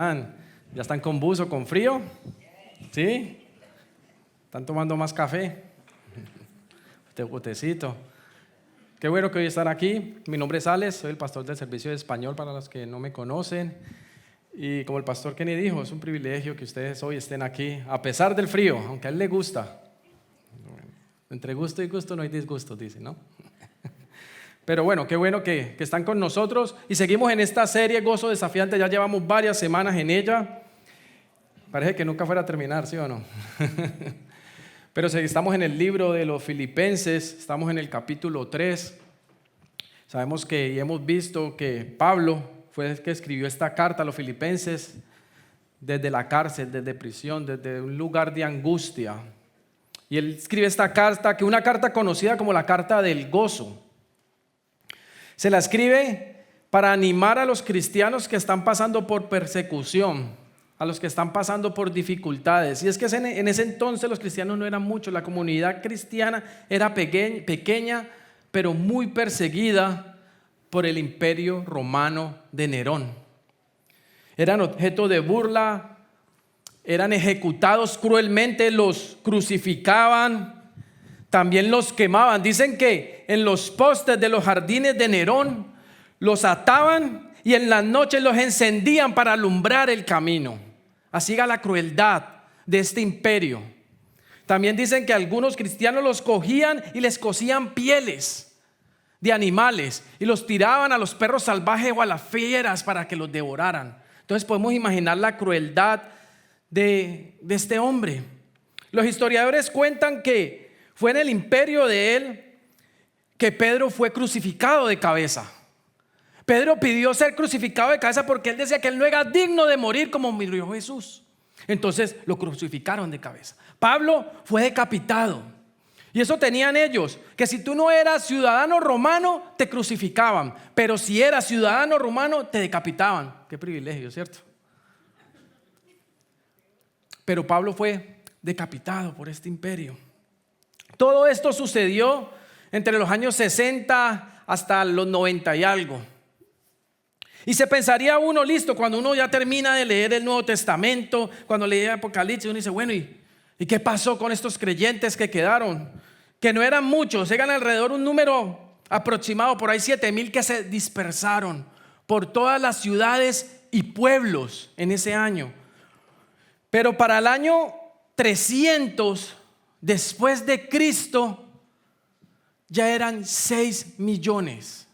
¿Ya están con buzo, con frío? ¿Sí? ¿Están tomando más café? Este botecito. Qué bueno que hoy están aquí. Mi nombre es Alex, soy el pastor del servicio de español para los que no me conocen. Y como el pastor Kenny dijo, es un privilegio que ustedes hoy estén aquí, a pesar del frío, aunque a él le gusta. Entre gusto y gusto no hay disgusto, dice, ¿no? Pero bueno, qué bueno que están con nosotros y seguimos en esta serie Gozo Desafiante. Ya llevamos varias semanas en ella. Parece que nunca fuera a terminar, ¿sí o no? Pero estamos en el libro de los Filipenses, estamos en el capítulo 3. Sabemos que y hemos visto que Pablo fue el que escribió esta carta a los Filipenses desde la cárcel, desde prisión, desde un lugar de angustia. Y él escribe esta carta, que es una carta conocida como la carta del gozo. Se la escribe para animar a los cristianos que están pasando por persecución, a los que están pasando por dificultades. Y es que en ese entonces los cristianos no eran muchos, la comunidad cristiana era pequeña, pero muy perseguida por el imperio romano de Nerón. Eran objeto de burla, eran ejecutados cruelmente, los crucificaban, también los quemaban. Dicen que en los postes de los jardines de Nerón los ataban y en las noches los encendían para alumbrar el camino. Así era la crueldad de este imperio. También dicen que algunos cristianos los cogían y les cosían pieles de animales y los tiraban a los perros salvajes o a las fieras para que los devoraran. Entonces podemos imaginar la crueldad de este hombre. Los historiadores cuentan que fue en el imperio de él que Pedro fue crucificado de cabeza. Pedro pidió ser crucificado de cabeza porque él decía que él no era digno de morir como murió Jesús. Entonces lo crucificaron de cabeza. Pablo fue decapitado. Y eso tenían ellos, que si tú no eras ciudadano romano, te crucificaban. Pero si eras ciudadano romano, te decapitaban. Qué privilegio, ¿cierto? Pero Pablo fue decapitado por este imperio. Todo esto sucedió entre los años 60 hasta los 90 y algo. Y se pensaría uno, listo, cuando uno ya termina de leer el Nuevo Testamento, cuando lee Apocalipsis, uno dice, bueno, ¿y qué pasó con estos creyentes que quedaron? Que no eran muchos, eran alrededor un número aproximado, por ahí 7,000 que se dispersaron por todas las ciudades y pueblos en ese año. Pero para el año 300 después de Cristo ya eran 6 millones.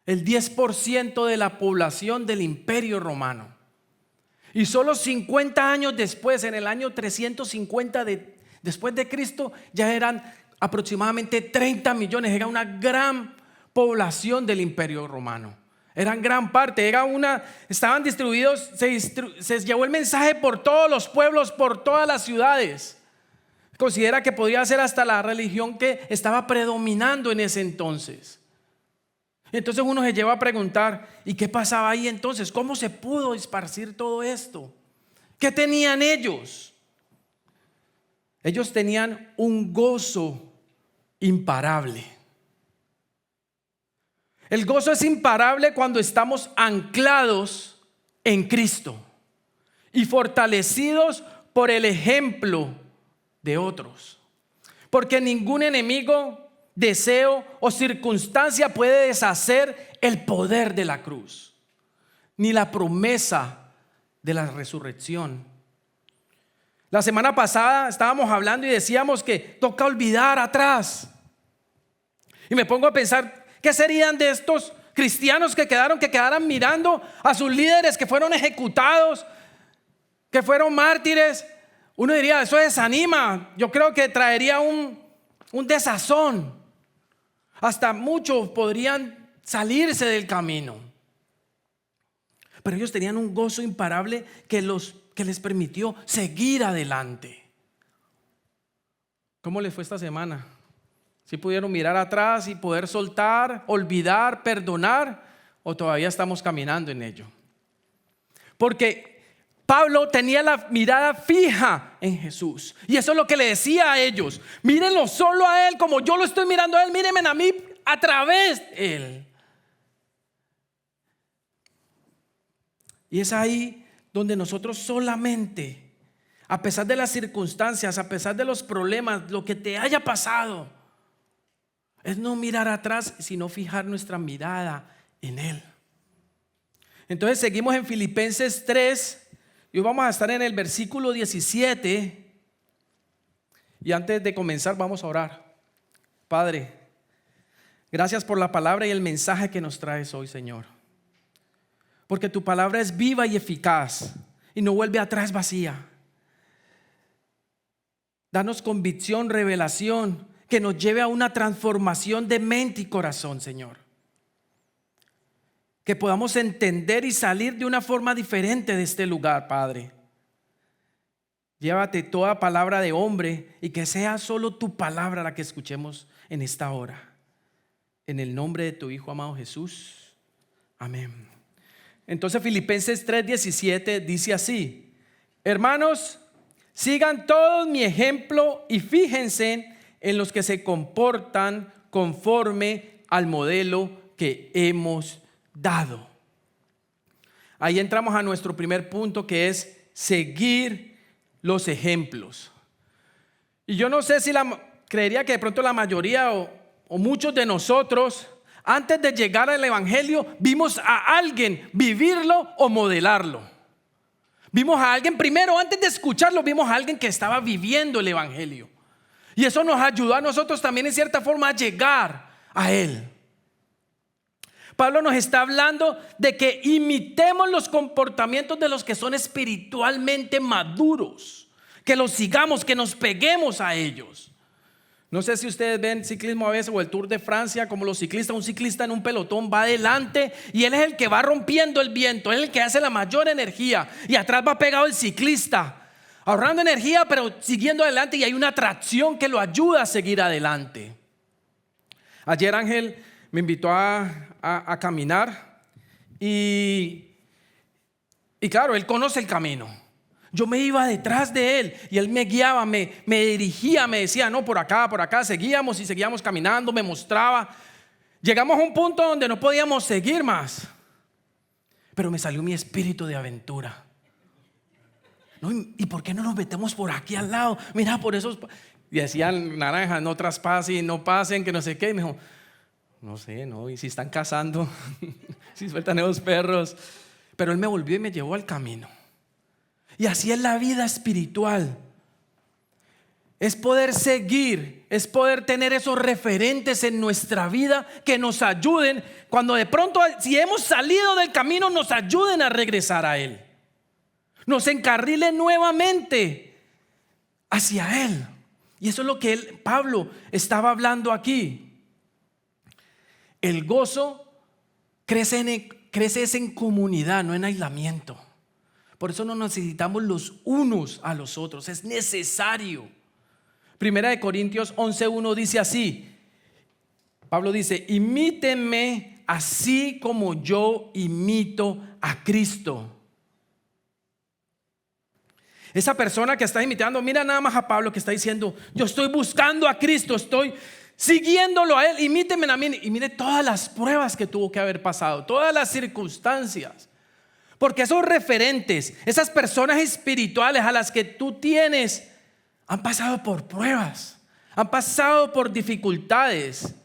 El 10% de la población del imperio romano. Y solo 50 años después, en el año 350 después de Cristo, ya eran aproximadamente 30 millones. Era una gran población del imperio romano. Eran gran parte, estaban distribuidos, se llevó el mensaje por todos los pueblos, por todas las ciudades. Considera que podría ser hasta la religión que estaba predominando en ese entonces. Entonces uno se lleva a preguntar, ¿y qué pasaba ahí entonces? ¿Cómo se pudo esparcir todo esto? ¿Qué tenían ellos? Ellos tenían un gozo imparable. El gozo es imparable cuando estamos anclados en Cristo y fortalecidos por el ejemplo de otros. Porque ningún enemigo, deseo o circunstancia puede deshacer el poder de la cruz, ni la promesa de la resurrección. La semana pasada estábamos hablando y decíamos que toca olvidar atrás. Y me pongo a pensar, ¿qué serían de estos cristianos que quedaran mirando a sus líderes que fueron ejecutados, que fueron mártires? Uno diría, eso desanima. Yo creo que traería un desazón. Hasta muchos podrían salirse del camino. Pero ellos tenían un gozo imparable que les permitió seguir adelante. ¿Cómo les fue esta semana? ¿Sí pudieron mirar atrás y poder soltar, olvidar, perdonar? ¿O todavía estamos caminando en ello? Porque Pablo tenía la mirada fija en Jesús. Y eso es lo que le decía a ellos. Mírenlo solo a Él como yo lo estoy mirando a Él. Mírenme a mí a través de Él. Y es ahí donde nosotros solamente, a pesar de las circunstancias, a pesar de los problemas, lo que te haya pasado, es no mirar atrás, sino fijar nuestra mirada en Él. Entonces seguimos en Filipenses 3 y hoy vamos a estar en el versículo 17. Y antes de comenzar vamos a orar. Padre, gracias por la palabra y el mensaje que nos traes hoy, Señor. Porque tu palabra es viva y eficaz y no vuelve atrás vacía. Danos convicción, revelación, que nos lleve a una transformación de mente y corazón, Señor. Que podamos entender y salir de una forma diferente de este lugar, Padre. Llévate toda palabra de hombre y que sea solo tu palabra la que escuchemos en esta hora. En el nombre de tu Hijo amado Jesús. Amén. Entonces Filipenses 3:17 dice así: hermanos, sigan todos mi ejemplo y fíjense en los que se comportan conforme al modelo que hemos dado. Ahí entramos a nuestro primer punto, que es seguir los ejemplos. Y yo no sé si creería que de pronto la mayoría o muchos de nosotros, antes de llegar al evangelio, vimos a alguien vivirlo o modelarlo. Vimos a alguien primero, antes de escucharlo, vimos a alguien que estaba viviendo el evangelio. Y eso nos ayudó a nosotros también en cierta forma a llegar a Él. Pablo nos está hablando de que imitemos los comportamientos de los que son espiritualmente maduros, que los sigamos, que nos peguemos a ellos. No sé si ustedes ven ciclismo a veces o el Tour de Francia, como los ciclistas, un ciclista en un pelotón va adelante y él es el que va rompiendo el viento, él es el que hace la mayor energía y atrás va pegado el ciclista, ahorrando energía pero siguiendo adelante, y hay una tracción que lo ayuda a seguir adelante. Ayer Ángel me invitó a caminar y claro, él conoce el camino. Yo me iba detrás de él y él me guiaba, me dirigía, me decía no, por acá, seguíamos y seguíamos caminando, me mostraba. Llegamos a un punto donde no podíamos seguir más, pero me salió mi espíritu de aventura. No, ¿y por qué no nos metemos por aquí al lado? Mira, por esos. Y decían naranjas, no traspasen, no pasen, que no sé qué. Y me dijo, no sé, no, y si están cazando, si sueltan esos perros. Pero él me volvió y me llevó al camino. Y así es la vida espiritual. Es poder seguir, es poder tener esos referentes en nuestra vida que nos ayuden cuando de pronto, si hemos salido del camino, nos ayuden a regresar a Él. Nos encarrilen nuevamente hacia Él. Y eso es lo que Pablo estaba hablando aquí. El gozo crece en comunidad, no en aislamiento. Por eso nos necesitamos los unos a los otros, es necesario. Primera de Corintios 11:1 dice así. Pablo dice: imítenme así como yo imito a Cristo. Esa persona que está imitando, mira nada más a Pablo que está diciendo: yo estoy buscando a Cristo, estoy siguiéndolo a Él, imítenme a mí. Y mire todas las pruebas que tuvo que haber pasado, todas las circunstancias. Porque esos referentes, esas personas espirituales a las que tú tienes, han pasado por pruebas, han pasado por dificultades.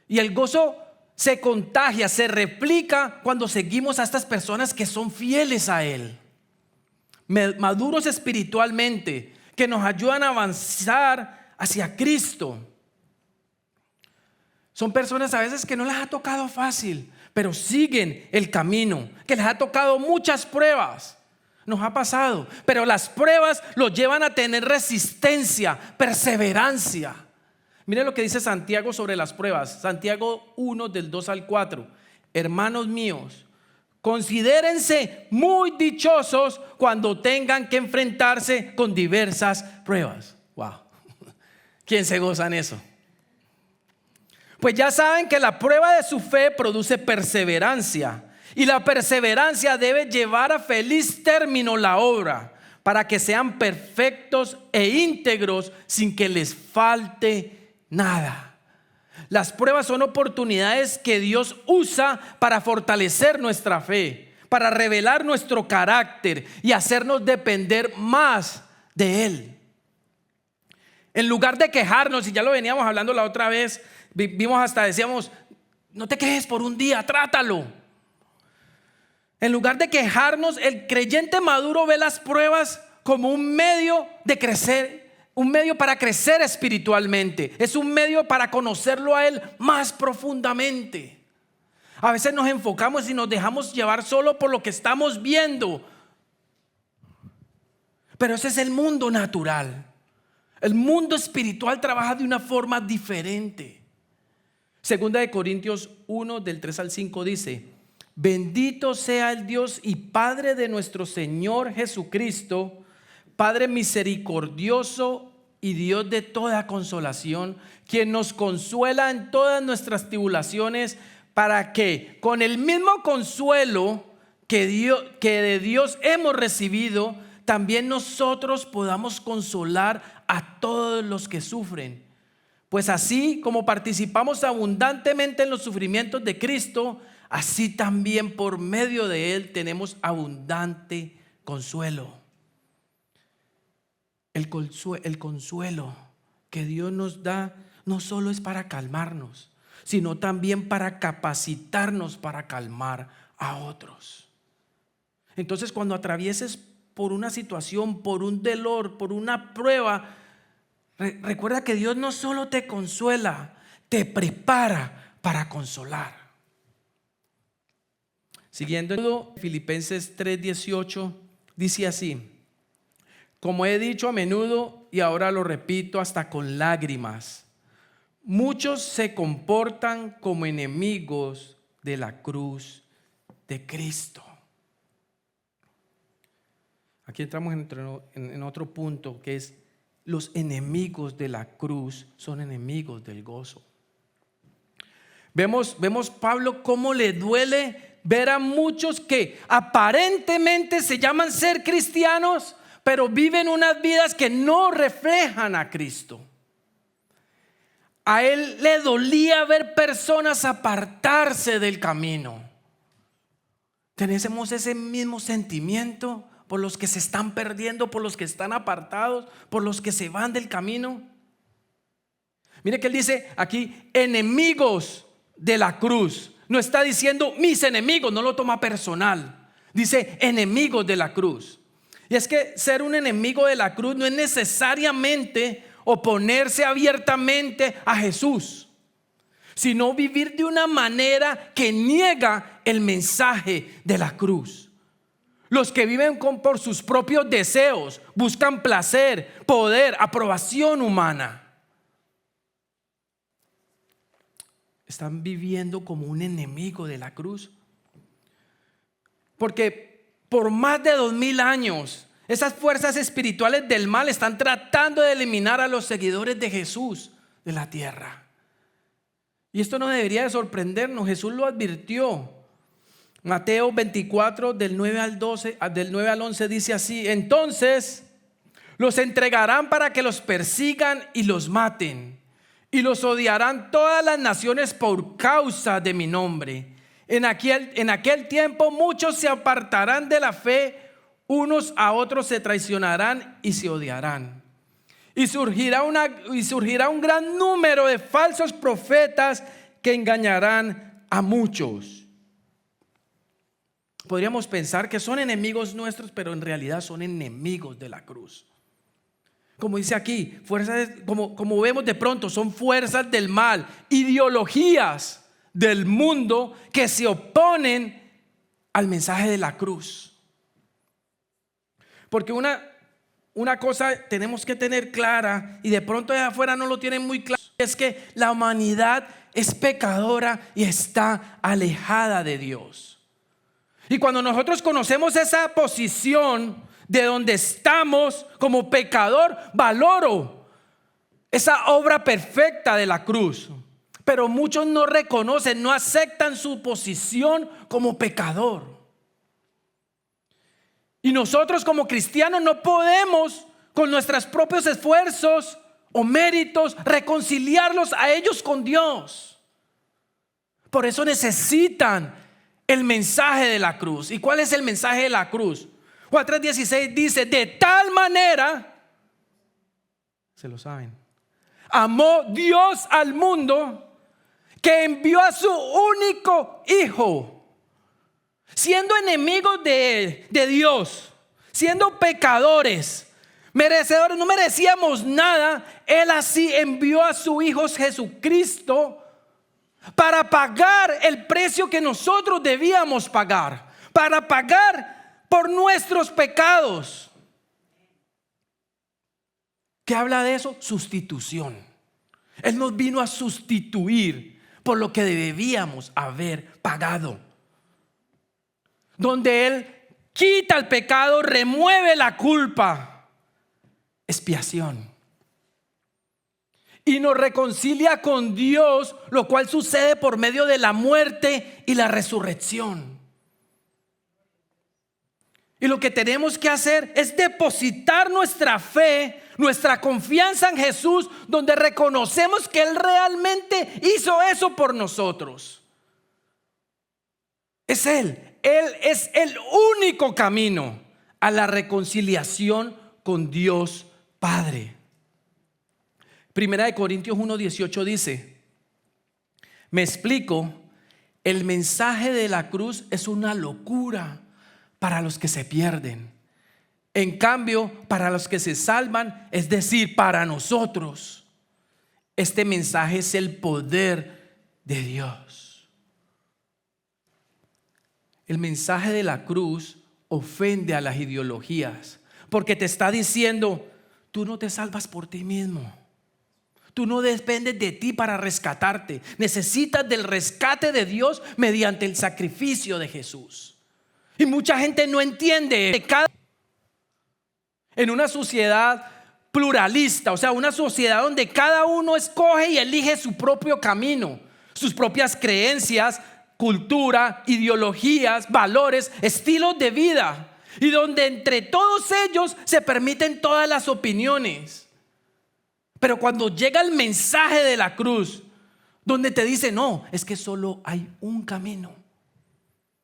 Y el gozo se contagia, se replica cuando seguimos a estas personas que son fieles a Él, maduros espiritualmente, que nos ayudan a avanzar hacia Cristo. Son personas a veces que no les ha tocado fácil, pero siguen el camino, que les ha tocado muchas pruebas. Nos ha pasado, pero las pruebas los llevan a tener resistencia, perseverancia. Miren lo que dice Santiago sobre las pruebas. Santiago 1 del 2 al 4. Hermanos míos, considérense muy dichosos cuando tengan que enfrentarse con diversas pruebas. Wow. ¿Quién se goza en eso? Pues ya saben que la prueba de su fe produce perseverancia, y la perseverancia debe llevar a feliz término la obra, para que sean perfectos e íntegros sin que les falte nada. Las pruebas son oportunidades que Dios usa para fortalecer nuestra fe, para revelar nuestro carácter y hacernos depender más de Él. En lugar de quejarnos, y ya lo veníamos hablando la otra vez, decíamos, no te quejes por un día, trátalo. En lugar de quejarnos, el creyente maduro ve las pruebas como un medio de crecer, un medio para crecer espiritualmente. Es un medio para conocerlo a Él más profundamente. A veces nos enfocamos y nos dejamos llevar solo por lo que estamos viendo. Pero ese es el mundo natural. El mundo espiritual trabaja de una forma diferente. Segunda de Corintios 1 del 3 al 5 dice: bendito sea el Dios y Padre de nuestro Señor Jesucristo, Padre misericordioso y Dios de toda consolación, quien nos consuela en todas nuestras tribulaciones, para que con el mismo consuelo que de Dios hemos recibido, también nosotros podamos consolar a todos los que sufren. Pues así como participamos abundantemente en los sufrimientos de Cristo, así también por medio de Él tenemos abundante consuelo. El consuelo que Dios nos da no solo es para calmarnos, sino también para capacitarnos para calmar a otros. Entonces, cuando atravieses por una situación, por un dolor, por una prueba, recuerda que Dios no solo te consuela, te prepara consolar. Siguiendo Filipenses 3:18, dice así: como he dicho a menudo y ahora lo repito hasta con lágrimas, muchos se comportan como enemigos de la cruz de Cristo. Aquí entramos en otro punto, que es: los enemigos de la cruz son enemigos del gozo. Vemos Pablo cómo le duele ver a muchos que aparentemente se llaman ser cristianos, pero viven unas vidas que no reflejan a Cristo. A él le dolía ver personas apartarse del camino. ¿Tenemos ese mismo sentimiento por los que se están perdiendo, por los que están apartados, por los que se van del camino? Mire que él dice aquí: enemigos de la cruz. No está diciendo mis enemigos, no lo toma personal. Dice enemigos de la cruz. Y es que ser un enemigo de la cruz no es necesariamente oponerse abiertamente a Jesús, sino vivir de una manera que niega el mensaje de la cruz. Los que viven por sus propios deseos, buscan placer, poder, aprobación humana, están viviendo como un enemigo de la cruz. Porque por más de 2000 años, esas fuerzas espirituales del mal están tratando de eliminar a los seguidores de Jesús de la tierra. Y esto no debería de sorprendernos. Jesús lo advirtió. Mateo 24 del 9 al 11 dice así: entonces los entregarán para que los persigan y los maten, y los odiarán todas las naciones por causa de mi nombre. En aquel tiempo muchos se apartarán de la fe, unos a otros se traicionarán y se odiarán. Y surgirá un gran número de falsos profetas que engañarán a muchos. Podríamos pensar que son enemigos nuestros, pero en realidad son enemigos de la cruz. Como dice aquí, como vemos de pronto, son fuerzas del mal, ideologías del mundo que se oponen al mensaje de la cruz. Porque una cosa tenemos que tener clara, y de pronto de afuera no lo tienen muy claro, es que la humanidad es pecadora y está alejada de Dios. Y cuando nosotros conocemos esa posición de donde estamos como pecador, valoro esa obra perfecta de la cruz. Pero muchos no reconocen, no aceptan su posición como pecador. Y nosotros como cristianos no podemos con nuestros propios esfuerzos o méritos reconciliarlos a ellos con Dios. Por eso necesitan el mensaje de la cruz. ¿Y cuál es el mensaje de la cruz? Juan 3:16 dice: de tal manera, se lo saben, amó Dios al mundo que envió a su único Hijo. Siendo enemigos de Dios, siendo pecadores, merecedores, no merecíamos nada, Él así envió a su Hijo Jesucristo para pagar el precio que nosotros debíamos pagar, para pagar por nuestros pecados. ¿Qué habla de eso? Sustitución. Él nos vino a sustituir por lo que debíamos haber pagado. Donde Él quita el pecado, remueve la culpa. Expiación. Y nos reconcilia con Dios, lo cual sucede por medio de la muerte y la resurrección. Y lo que tenemos que hacer es depositar nuestra fe, nuestra confianza en Jesús, donde reconocemos que Él realmente hizo eso por nosotros. Es Él. Él es el único camino a la reconciliación con Dios Padre. Primera de Corintios 1:18 dice: me explico, el mensaje de la cruz es una locura para los que se pierden. En cambio, para los que se salvan, es decir, para nosotros, este mensaje es el poder de Dios. El mensaje de la cruz ofende a las ideologías, porque te está diciendo: tú no te salvas por ti mismo. Tú no dependes de ti para rescatarte. Necesitas del rescate de Dios mediante el sacrificio de Jesús. Y mucha gente no entiende. En una sociedad pluralista, o sea, una sociedad donde cada uno escoge y elige su propio camino, sus propias creencias, cultura, ideologías, valores, estilos de vida, y donde entre todos ellos se permiten todas las opiniones. Pero cuando llega el mensaje de la cruz, donde te dice: no, es que solo hay un camino,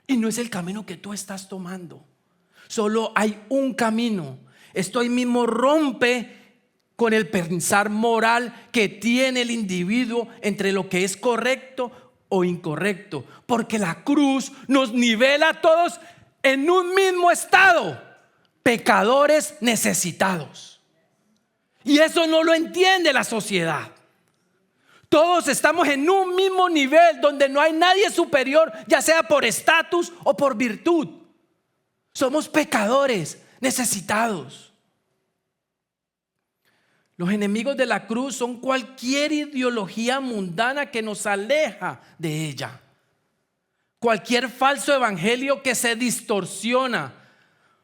y no es el camino que tú estás tomando. Solo hay un camino. Esto ahí mismo rompe con el pensar moral que tiene el individuo entre lo que es correcto o incorrecto, porque la cruz nos nivela a todos en un mismo estado, pecadores necesitados. Y eso no lo entiende la sociedad. Todos estamos en un mismo nivel donde no hay nadie superior, ya sea por estatus o por virtud. Somos pecadores necesitados. Los enemigos de la cruz son cualquier ideología mundana que nos aleja de ella. Cualquier falso evangelio que se distorsiona,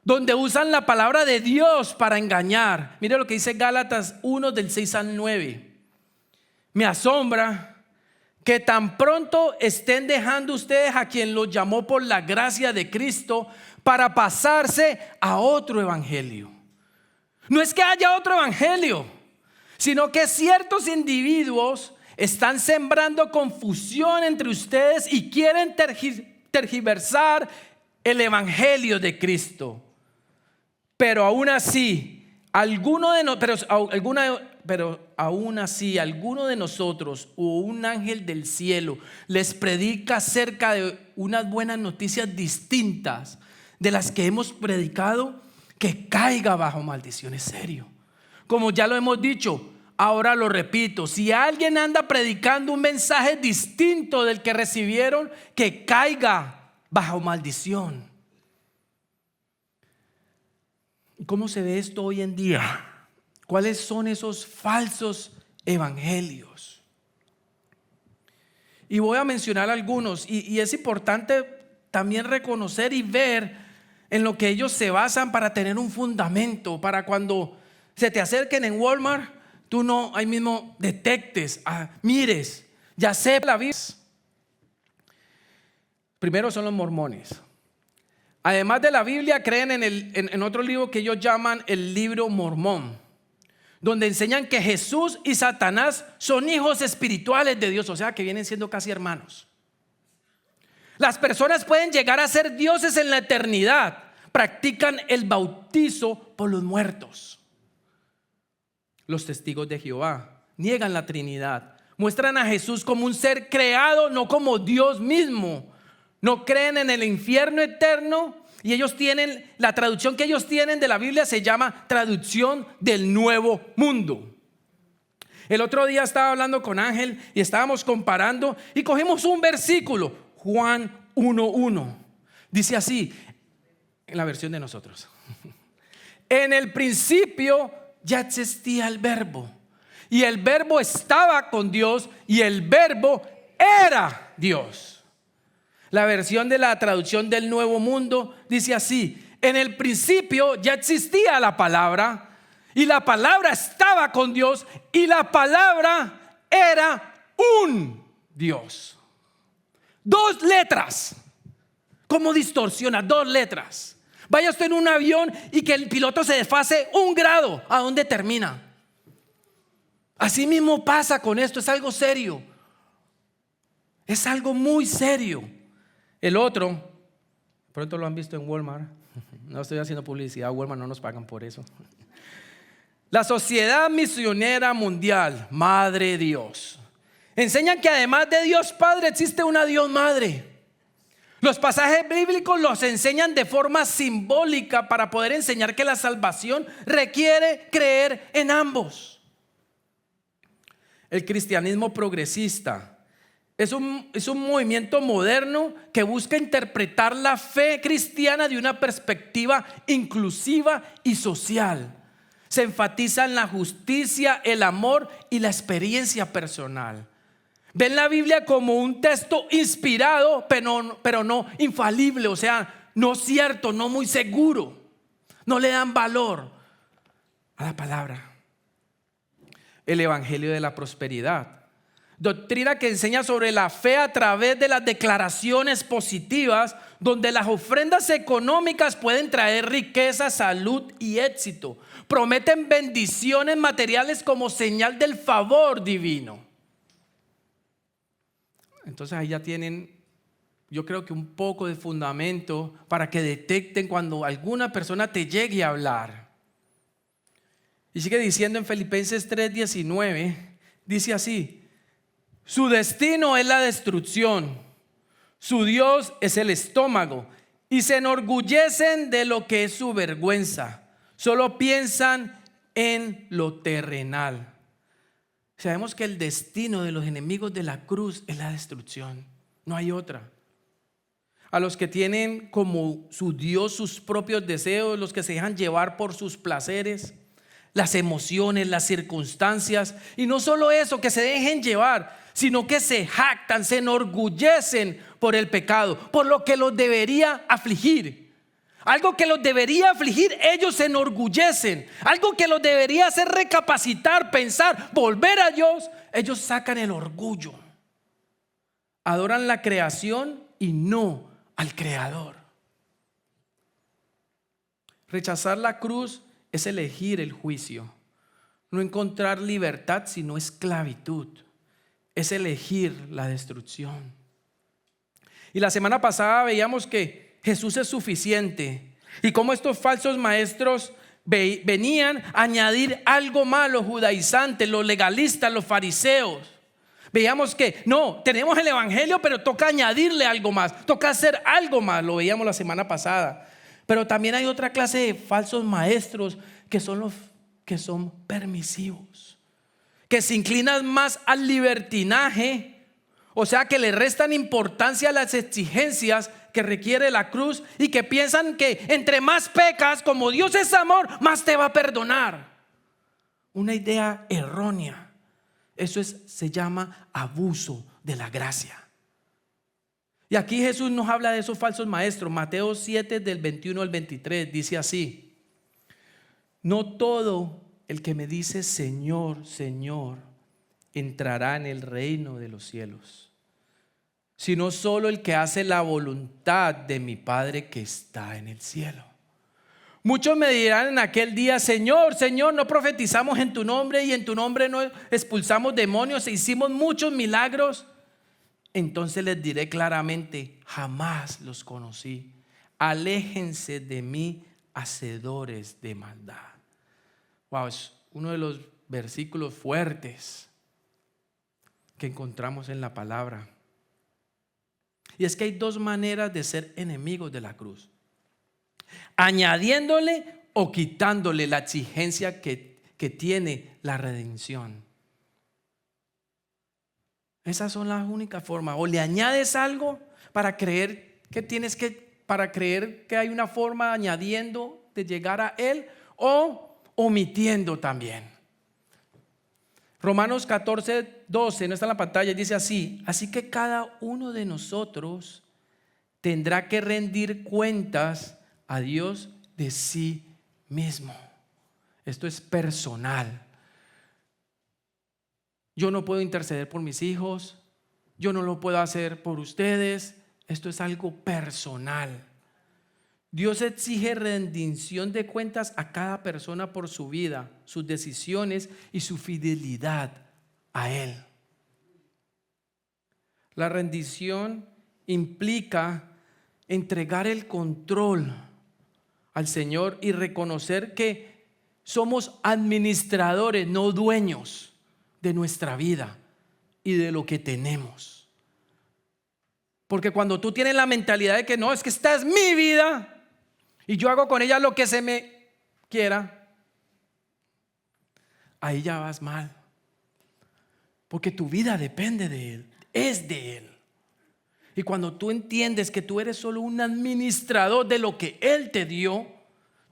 donde usan la palabra de Dios para engañar. Mire lo que dice Gálatas 1 del 6 al 9. Me asombra que tan pronto estén dejando ustedes a quien los llamó por la gracia de Cristo para pasarse a otro evangelio. No es que haya otro evangelio, sino que ciertos individuos están sembrando confusión entre ustedes y quieren tergiversar el evangelio de Cristo. Pero aún así, alguno de nosotros o un ángel del cielo les predica acerca de unas buenas noticias distintas de las que hemos predicado, que caiga bajo maldición. Es serio. Como ya lo hemos dicho, ahora lo repito: si alguien anda predicando un mensaje distinto del que recibieron, que caiga bajo maldición. ¿Cómo se ve esto hoy en día? ¿Cuáles son esos falsos evangelios? Y voy a mencionar algunos, y es importante también reconocer y ver en lo que ellos se basan para tener un fundamento, para cuando se te acerquen en Walmart, tú no ahí mismo detectes, mires, ya sé la Biblia. Primero son los mormones. Además de la Biblia, creen en otro libro que ellos llaman el libro Mormón, donde enseñan que Jesús y Satanás son hijos espirituales de Dios, o sea que vienen siendo casi hermanos. Las personas pueden llegar a ser dioses en la eternidad. Practican el bautizo por los muertos. Los testigos de Jehová niegan la Trinidad. Muestran a Jesús como un ser creado, no como Dios mismo. No creen en el infierno eterno. Y ellos tienen, la traducción que ellos tienen de la Biblia se llama traducción del Nuevo Mundo. El otro día estaba hablando con Ángel y estábamos comparando y cogimos un versículo, Juan 1:1. Dice así, en la versión de nosotros. En el principio ya existía el verbo y el verbo estaba con Dios y el verbo era Dios. La versión de la traducción del Nuevo Mundo dice así: en el principio ya existía la palabra y la palabra estaba con Dios y la palabra era un Dios. 2 letras. ¿Cómo distorsiona? 2 letras. Vaya usted en un avión y que el piloto se desfase 1 grado. ¿A dónde termina? Así mismo pasa con esto. Es algo serio. Es algo muy serio. El otro, pronto lo han visto en Walmart. No estoy haciendo publicidad. Walmart no nos pagan por eso. La Sociedad Misionera Mundial, Madre Dios, enseñan que además de Dios Padre existe una Dios Madre. Los pasajes bíblicos los enseñan de forma simbólica para poder enseñar que la salvación requiere creer en ambos. El cristianismo progresista es un movimiento moderno que busca interpretar la fe cristiana de una perspectiva inclusiva y social. Se enfatiza en la justicia, el amor y la experiencia personal. Ven la Biblia como un texto inspirado, pero no infalible, o sea, no cierto, no muy seguro. No le dan valor a la palabra. El evangelio de la prosperidad, doctrina que enseña sobre la fe a través de las declaraciones positivas, donde las ofrendas económicas pueden traer riqueza, salud y éxito. Prometen bendiciones materiales como señal del favor divino. Entonces ahí ya tienen, yo creo que un poco de fundamento para que detecten cuando alguna persona te llegue a hablar. Y sigue diciendo en Filipenses 3:19, dice así: su destino es la destrucción, su Dios es el estómago, y se enorgullecen de lo que es su vergüenza. Solo piensan en lo terrenal. Sabemos que el destino de los enemigos de la cruz es la destrucción. No hay otra. A los que tienen como su Dios sus propios deseos, los que se dejan llevar por sus placeres, las emociones, las circunstancias. Y no solo eso, que se dejen llevar, sino que se jactan, se enorgullecen por el pecado, por lo que los debería afligir. Algo que los debería afligir, ellos se enorgullecen. Algo que los debería hacer recapacitar, pensar, volver a Dios, ellos sacan el orgullo. Adoran la creación y no al Creador. Rechazar la cruz es elegir el juicio. No encontrar libertad sino esclavitud. Es elegir la destrucción. Y la semana pasada veíamos que Jesús es suficiente y cómo estos falsos maestros venían a añadir algo más, los judaizantes, los legalistas, los fariseos. Veíamos que no, tenemos el evangelio, pero toca añadirle algo más, toca hacer algo más. Lo veíamos la semana pasada. Pero también hay otra clase de falsos maestros que son los que son permisivos, que se inclinan más al libertinaje, o sea, que le restan importancia a las exigencias que requiere la cruz y que piensan que entre más pecas, como Dios es amor, más te va a perdonar. Una idea errónea. Eso se llama abuso de la gracia. Y aquí Jesús nos habla de esos falsos maestros. Mateo 7 del 21 al 23 dice así: no todo el que me dice Señor, Señor, entrará en el reino de los cielos, sino solo el que hace la voluntad de mi Padre que está en el cielo. Muchos me dirán en aquel día: Señor, Señor, no profetizamos en tu nombre y en tu nombre no expulsamos demonios e hicimos muchos milagros. entonces les diré claramente: jamás los conocí. Aléjense de mí, hacedores de maldad. Wow, es uno de los versículos fuertes que encontramos en la palabra. Y es que hay dos maneras de ser enemigos de la cruz: añadiéndole o quitándole la exigencia que tiene la redención. Esas son las únicas formas. O le añades algo para creer que hay una forma añadiendo de llegar a Él, o omitiendo también. Romanos 14:12, no está en la pantalla, dice así: así que cada uno de nosotros tendrá que rendir cuentas a Dios de sí mismo. Esto es personal. Yo no puedo interceder por mis hijos, yo no lo puedo hacer por ustedes. Esto es algo personal. Dios exige rendición de cuentas a cada persona por su vida, sus decisiones y su fidelidad a Él. La rendición implica entregar el control al Señor y reconocer que somos administradores, no dueños de nuestra vida y de lo que tenemos. Porque cuando tú tienes la mentalidad de que no, es que esta es mi vida y yo hago con ella lo que se me quiera, ahí ya vas mal. Porque tu vida depende de Él, es de Él. Y cuando tú entiendes que tú eres solo un administrador de lo que Él te dio,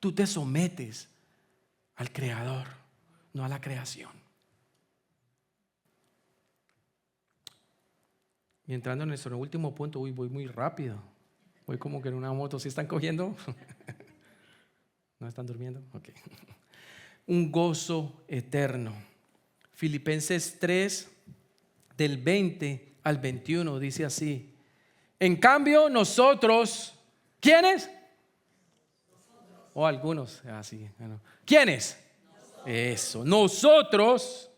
tú te sometes al Creador, no a la creación. Y entrando en nuestro último punto, voy muy rápido. Voy como que en una moto. ¿Sí están cogiendo? ¿No están durmiendo? Ok. Un gozo eterno. Filipenses 3, del 20 al 21, dice así: en cambio nosotros, ¿quiénes? O algunos, así. Bueno. ¿Quiénes? Eso, nosotros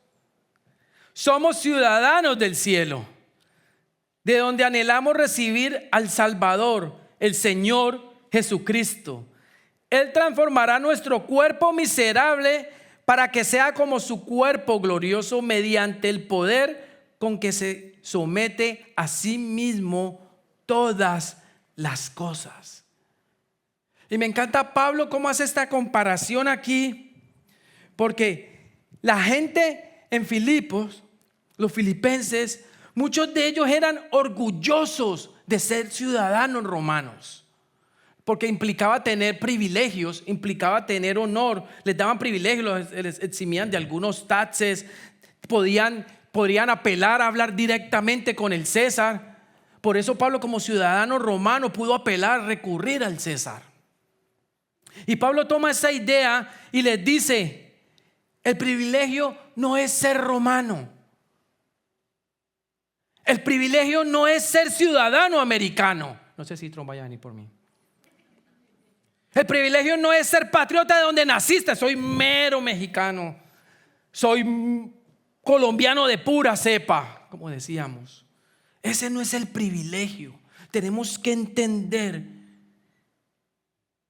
somos ciudadanos del cielo, de donde anhelamos recibir al Salvador, el Señor Jesucristo. Él transformará nuestro cuerpo miserable para que sea como su cuerpo glorioso, mediante el poder con que se somete a sí mismo todas las cosas. Y me encanta Pablo cómo hace esta comparación aquí, porque la gente en Filipos, los filipenses, muchos de ellos eran orgullosos de ser ciudadanos romanos, porque implicaba tener privilegios, implicaba tener honor. Les daban privilegios, les eximían de algunos taxes, podrían apelar a hablar directamente con el César. Por eso Pablo, como ciudadano romano, pudo apelar, recurrir al César. Y Pablo toma esa idea y les dice: el privilegio no es ser romano. El privilegio no es ser ciudadano americano. No sé si Trump vaya a venir por mí. El privilegio no es ser patriota de donde naciste. Soy mero mexicano. Soy colombiano de pura cepa, como decíamos. Ese no es el privilegio. Tenemos que entender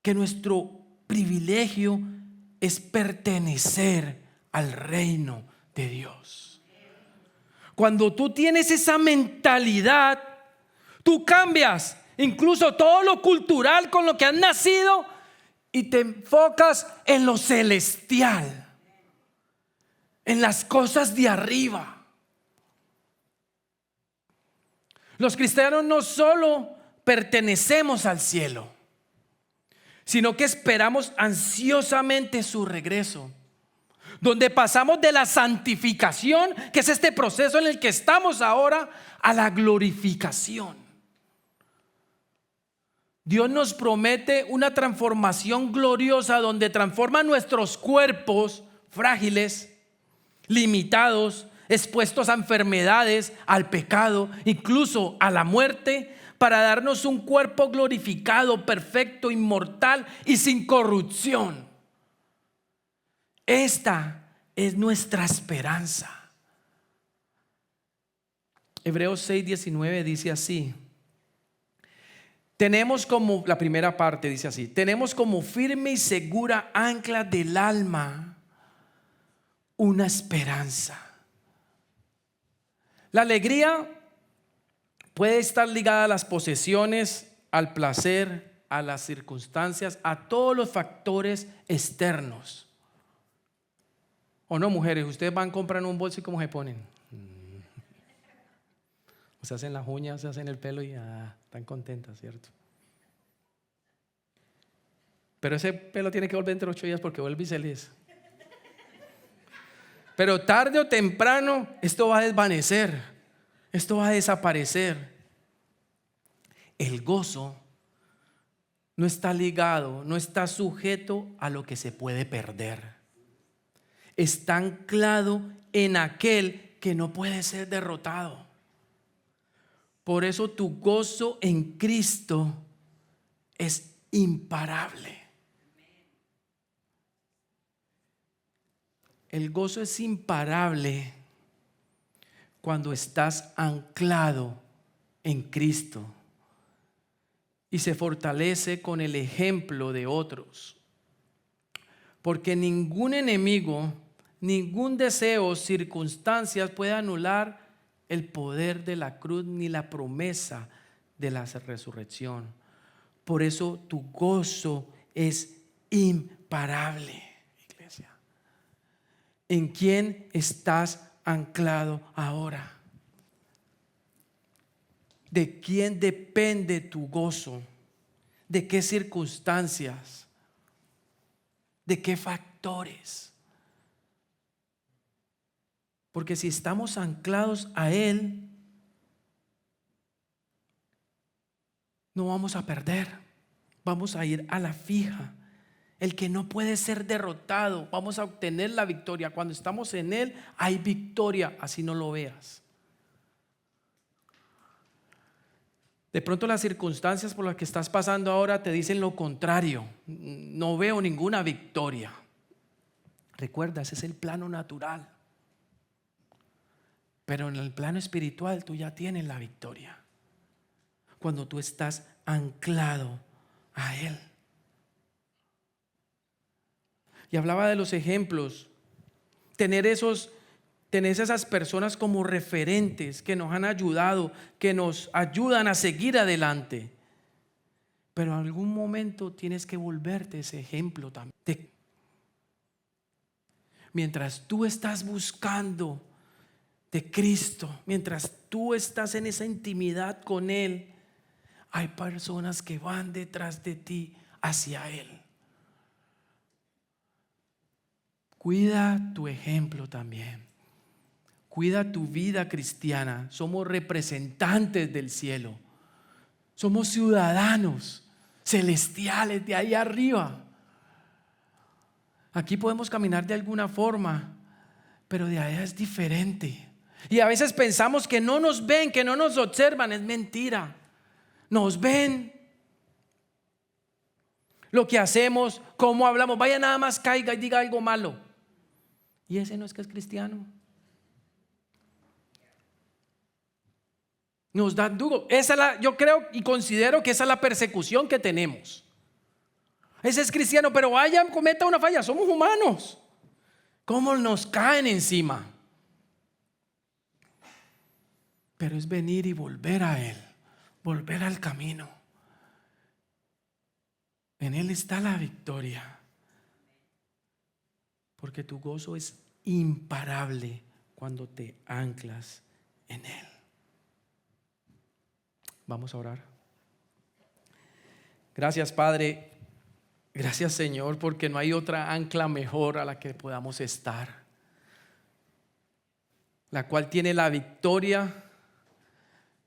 que nuestro privilegio es pertenecer al reino de Dios. Cuando tú tienes esa mentalidad, tú cambias incluso todo lo cultural con lo que has nacido y te enfocas en lo celestial, en las cosas de arriba. Los cristianos no solo pertenecemos al cielo, sino que esperamos ansiosamente su regreso, donde pasamos de la santificación, que es este proceso en el que estamos ahora, a la glorificación. Dios nos promete una transformación gloriosa donde transforma nuestros cuerpos frágiles, limitados, expuestos a enfermedades, al pecado, incluso a la muerte, para darnos un cuerpo glorificado, perfecto, inmortal y sin corrupción. Esta es nuestra esperanza. Hebreos 6:19 dice así. Tenemos como, la primera parte dice así, tenemos como firme y segura ancla del alma una esperanza. La alegría puede estar ligada a las posesiones, al placer, a las circunstancias, a todos los factores externos. ¿O no, mujeres? Ustedes van, compran un bolso y ¿cómo se ponen? O se hacen las uñas, se hacen el pelo y están contentas, ¿cierto? Pero ese pelo tiene que volver entre 8 días porque vuelve y se les. Pero tarde o temprano esto va a desvanecer, esto va a desaparecer. El gozo no está ligado, no está sujeto a lo que se puede perder. Está anclado en aquel que no puede ser derrotado. Por eso tu gozo en Cristo es imparable. El gozo es imparable cuando estás anclado en Cristo y se fortalece con el ejemplo de otros. Porque ningún enemigo, ningún deseo, circunstancias puede anular el poder de la cruz ni la promesa de la resurrección. Por eso tu gozo es imparable, iglesia. ¿En quién estás anclado ahora? ¿De quién depende tu gozo? ¿De qué circunstancias? ¿De qué factores? Porque si estamos anclados a Él, no vamos a perder. Vamos a ir a la fija. El que no puede ser derrotado, vamos a obtener la victoria. Cuando estamos en Él, hay victoria, así no lo veas. De pronto las circunstancias por las que estás pasando ahora te dicen lo contrario. No veo ninguna victoria. Recuerda, ese es el plano natural. Pero en el plano espiritual tú ya tienes la victoria. Cuando tú estás anclado a Él. Y hablaba de los ejemplos. Tener esas personas como referentes que nos han ayudado, que nos ayudan a seguir adelante. Pero en algún momento tienes que volverte ese ejemplo también. Mientras tú estás buscando de Cristo, mientras tú estás en esa intimidad con Él, hay personas que van detrás de ti hacia Él. Cuida tu ejemplo también. Cuida tu vida cristiana. Somos representantes del cielo. Somos ciudadanos celestiales de ahí arriba. Aquí podemos caminar de alguna forma, pero de allá es diferente. Y a veces pensamos que no nos ven, que no nos observan. Es mentira. Nos ven. Lo que hacemos, cómo hablamos. Vaya, nada más caiga y diga algo malo. ¿Y ese no es que es cristiano? Nos da duro. Yo creo y considero que esa es la persecución que tenemos. Ese es cristiano, pero vaya, cometa una falla. Somos humanos. ¿Cómo nos caen encima? Pero es venir y volver a Él, volver al camino. En Él está la victoria. Porque tu gozo es imparable cuando te anclas en Él. Vamos a orar. Gracias, Padre. Gracias, Señor, porque no hay otra ancla mejor a la que podamos estar, la cual tiene la victoria,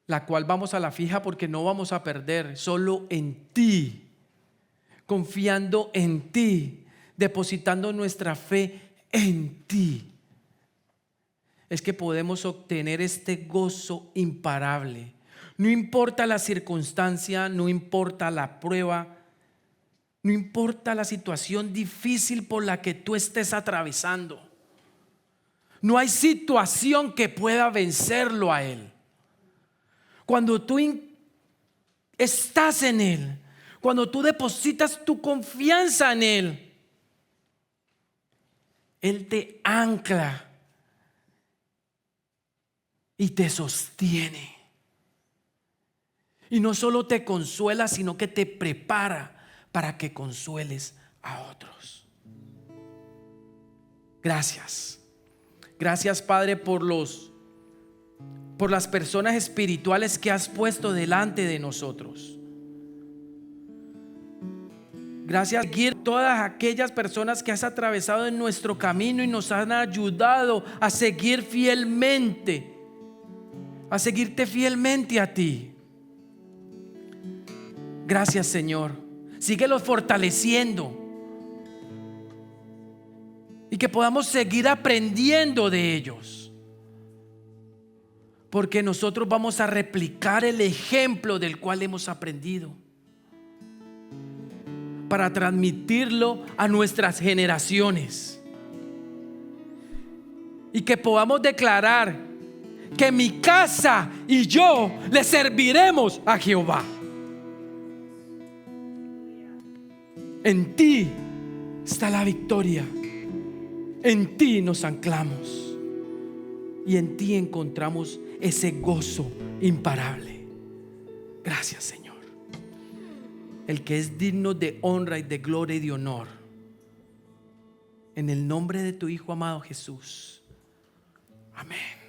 la cual vamos a la fija porque no vamos a perder, solo en ti, confiando en ti, depositando nuestra fe en ti. Es que podemos obtener este gozo imparable. No importa la circunstancia, no importa la prueba, no importa la situación difícil por la que tú estés atravesando. No hay situación que pueda vencerlo a Él. Cuando tú estás en Él, cuando tú depositas tu confianza en Él, Él te ancla y te sostiene. Y no solo te consuela, sino que te prepara para que consueles a otros. Gracias. Gracias, Padre, por las personas espirituales que has puesto delante de nosotros. Gracias por todas aquellas personas que has atravesado en nuestro camino y nos han ayudado a seguir fielmente, a seguirte fielmente a ti. Gracias, Señor. Síguelos fortaleciendo y que podamos seguir aprendiendo de ellos, porque nosotros vamos a replicar el ejemplo del cual hemos aprendido para transmitirlo a nuestras generaciones, y que podamos declarar que mi casa y yo le serviremos a Jehová. En ti está la victoria, en ti nos anclamos y en ti encontramos ese gozo imparable. Gracias, Señor, el que es digno de honra y de gloria y de honor. En el nombre de tu Hijo amado Jesús. Amén.